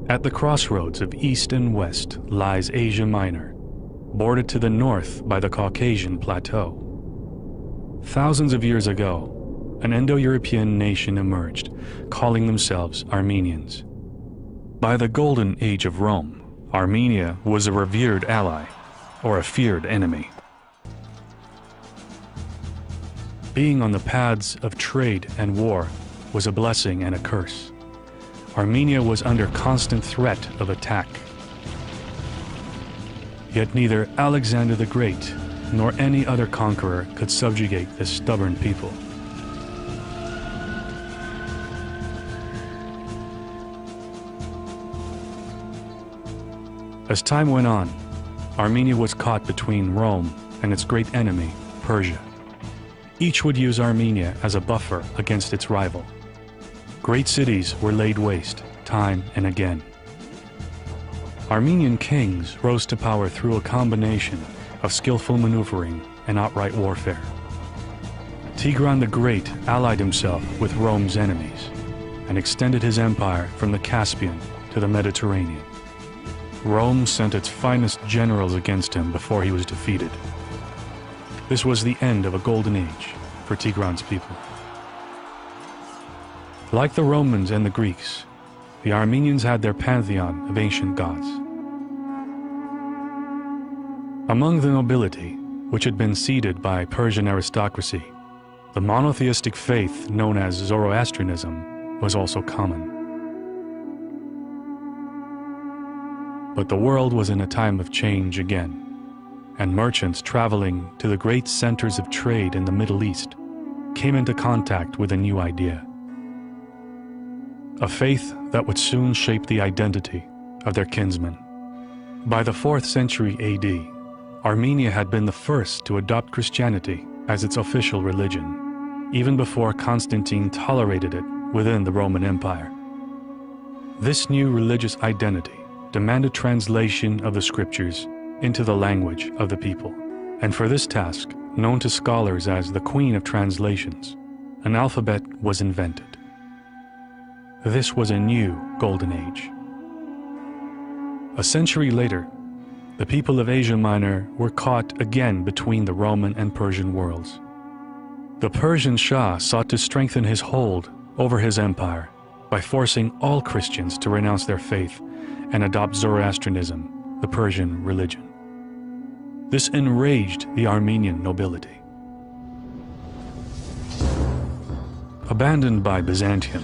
At the crossroads of East and West lies Asia Minor, bordered to the north by the Caucasian Plateau. Thousands of years ago, an Indo-European nation emerged, calling themselves Armenians. By the Golden Age of Rome, Armenia was a revered ally, or a feared enemy. Being on the paths of trade and war was a blessing and a curse. Armenia was under constant threat of attack. Yet neither Alexander the Great nor any other conqueror could subjugate this stubborn people. As time went on, Armenia was caught between Rome and its great enemy, Persia. Each would use Armenia as a buffer against its rival. Great cities were laid waste, time and again. Armenian kings rose to power through a combination of skillful maneuvering and outright warfare. Tigran the Great allied himself with Rome's enemies and extended his empire from the Caspian to the Mediterranean. Rome sent its finest generals against him before he was defeated. This was the end of a golden age for Tigran's people. Like the Romans and the Greeks, the Armenians had their pantheon of ancient gods. Among the nobility, which had been seeded by Persian aristocracy, the monotheistic faith known as Zoroastrianism was also common. But the world was in a time of change again, and merchants traveling to the great centers of trade in the Middle East came into contact with a new idea. A faith that would soon shape the identity of their kinsmen. By the 4th century AD, Armenia had been the first to adopt Christianity as its official religion, even before Constantine tolerated it within the Roman Empire. This new religious identity demanded translation of the scriptures into the language of the people, and for this task, known to scholars as the Queen of Translations, an alphabet was invented. This was a new golden age. A century later, the people of Asia Minor were caught again between the Roman and Persian worlds. The Persian Shah sought to strengthen his hold over his empire by forcing all Christians to renounce their faith and adopt Zoroastrianism, the Persian religion. This enraged the Armenian nobility. Abandoned by Byzantium,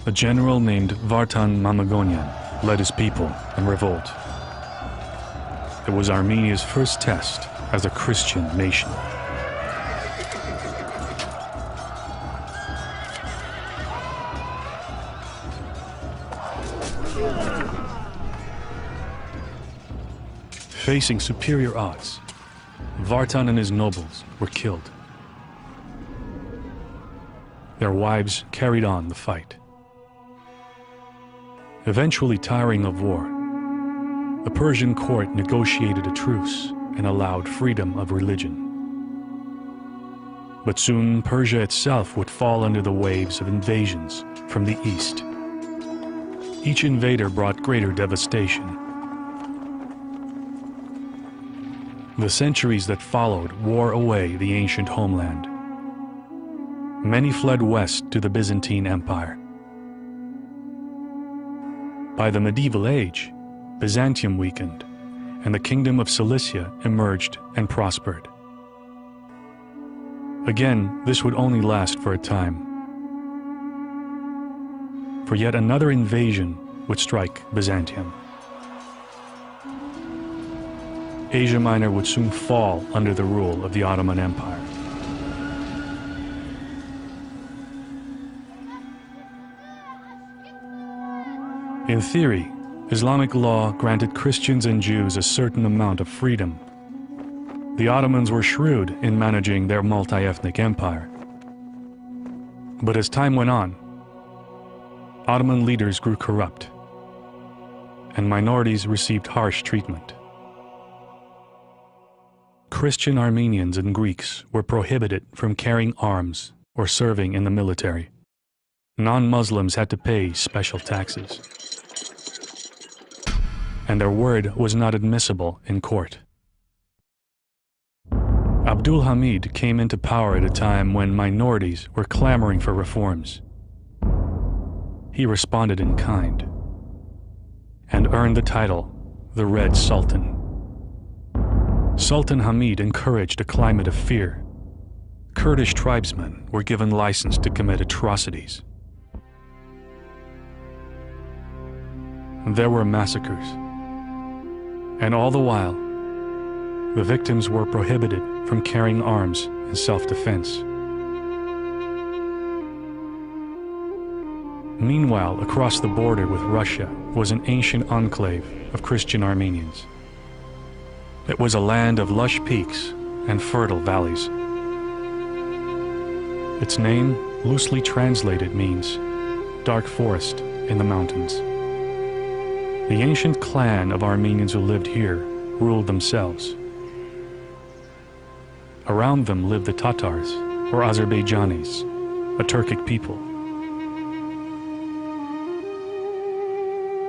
a general named Vartan Mamagonian led his people in revolt. It was Armenia's first test as a Christian nation. Facing superior odds, Vartan and his nobles were killed. Their wives carried on the fight. Eventually tiring of war, the Persian court negotiated a truce and allowed freedom of religion. But soon Persia itself would fall under the waves of invasions from the east. Each invader brought greater devastation. The centuries that followed wore away the ancient homeland. Many fled west to the Byzantine Empire. By the medieval age, Byzantium weakened, and the kingdom of Cilicia emerged and prospered. Again, this would only last for a time. For yet another invasion would strike Byzantium. Asia Minor would soon fall under the rule of the Ottoman Empire. In theory, Islamic law granted Christians and Jews a certain amount of freedom. The Ottomans were shrewd in managing their multi-ethnic empire. But as time went on, Ottoman leaders grew corrupt, and minorities received harsh treatment. Christian Armenians and Greeks were prohibited from carrying arms or serving in the military. Non-Muslims had to pay special taxes. and their word was not admissible in court. Abdul Hamid came into power at a time when minorities were clamoring for reforms. He responded in kind and earned the title the Red Sultan. Sultan Hamid encouraged a climate of fear. Kurdish tribesmen were given license to commit atrocities. There were massacres, and all the while, the victims were prohibited from carrying arms in self-defense. Meanwhile, across the border with Russia was an ancient enclave of Christian Armenians. It was a land of lush peaks and fertile valleys. Its name, loosely translated, means dark forest in the mountains. The ancient clan of Armenians who lived here ruled themselves. Around them lived the Tatars, or Azerbaijanis, a Turkic people.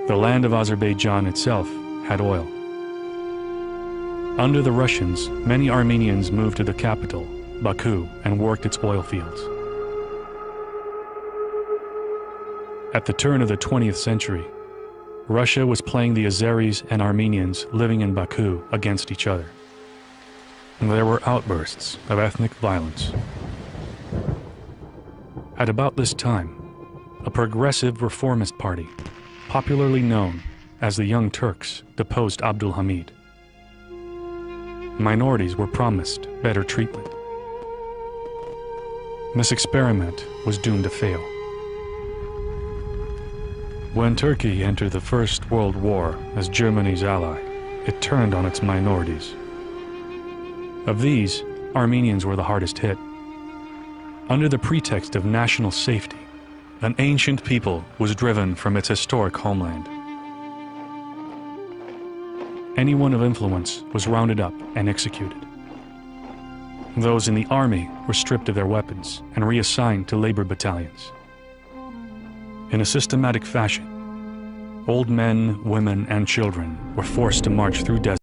The land of Azerbaijan itself had oil. Under the Russians, many Armenians moved to the capital, Baku, and worked its oil fields. At the turn of the 20th century, Russia was playing the Azeris and Armenians living in Baku against each other. There were outbursts of ethnic violence. At about this time, a progressive reformist party, popularly known as the Young Turks, deposed Abdul Hamid. Minorities were promised better treatment. This experiment was doomed to fail. When Turkey entered the First World War as Germany's ally, it turned on its minorities. Of these, Armenians were the hardest hit. Under the pretext of national safety, an ancient people was driven from its historic homeland. Anyone of influence was rounded up and executed. Those in the army were stripped of their weapons and reassigned to labor battalions. In a systematic fashion, old men, women, and children were forced to march through deserts